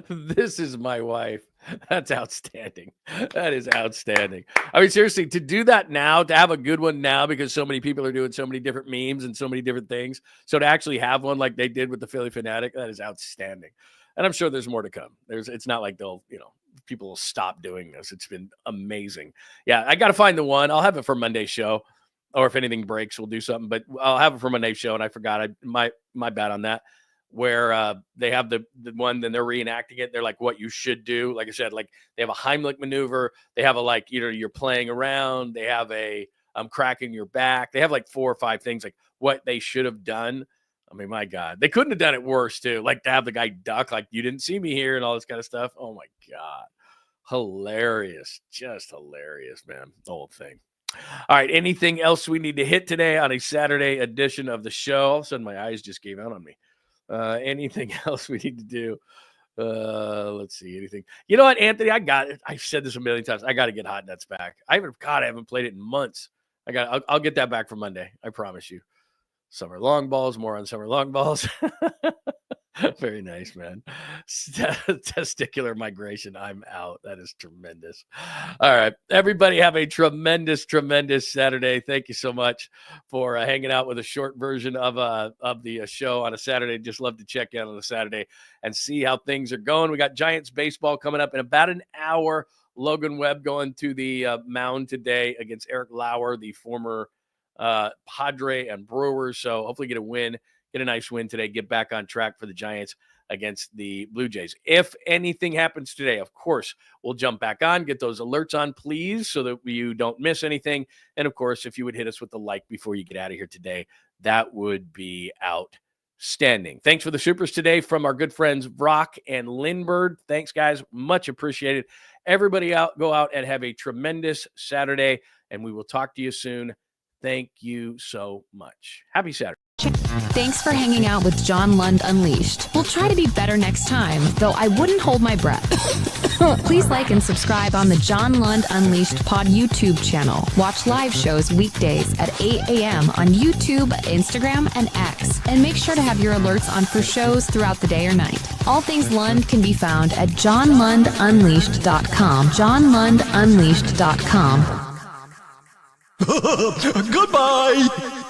This is my wife. That's outstanding. That is outstanding. I mean, seriously, to do that now, to have a good one now, because so many people are doing so many different memes and so many different things. So to actually have one like they did with the Philly Fanatic, that is outstanding. And I'm sure there's more to come. It's not like they'll, people will stop doing this. It's been amazing. Yeah, I got to find the one. I'll have it for Monday's show. Or if anything breaks, we'll do something. But I'll have it for Monday's show, and I forgot. My bad on that. Where they have the one, then they're reenacting it. They're like, what you should do. Like I said, like they have a Heimlich maneuver. They have a, like, you're playing around. They have a cracking your back. They have like 4 or 5 things, like what they should have done. I mean, my God, they couldn't have done it worse too. Like to have the guy duck, like you didn't see me here and all this kind of stuff. Oh my God. Hilarious. Just hilarious, man. The whole thing. All right. Anything else we need to hit today on a Saturday edition of the show? All of a sudden my eyes just gave out on me. Anything else we need to do? Let's see. Anything? You know what, Anthony? I got it. I've said this a million times. I got to get Hot Nuts back. I haven't played it in months. I'll get that back for Monday. I promise you. Summer long balls. More on summer long balls. Very nice, man. Testicular migration. I'm out. That is tremendous. All right. Everybody have a tremendous, tremendous Saturday. Thank you so much for hanging out with a short version of the show on a Saturday. Just love to check in on a Saturday and see how things are going. We got Giants baseball coming up in about an hour. Logan Webb going to the mound today against Eric Lauer, the former Padre and Brewers. So hopefully get a nice win today, get back on track for the Giants against the Blue Jays. If anything happens today, of course, we'll jump back on, get those alerts on, please, so that you don't miss anything. And, of course, if you would hit us with the like before you get out of here today, that would be outstanding. Thanks for the supers today from our good friends Brock and Lindbergh. Thanks, guys. Much appreciated. Everybody go out and have a tremendous Saturday, and we will talk to you soon. Thank you so much. Happy Saturday.
Thanks for hanging out with John Lund Unleashed. We'll try to be better next time, though I wouldn't hold my breath. Please like and subscribe on the John Lund Unleashed Pod YouTube channel. Watch live shows weekdays at 8 a.m. on YouTube, Instagram, and X. And make sure to have your alerts on for shows throughout the day or night. All things Lund can be found at johnlundunleashed.com. johnlundunleashed.com.
Goodbye!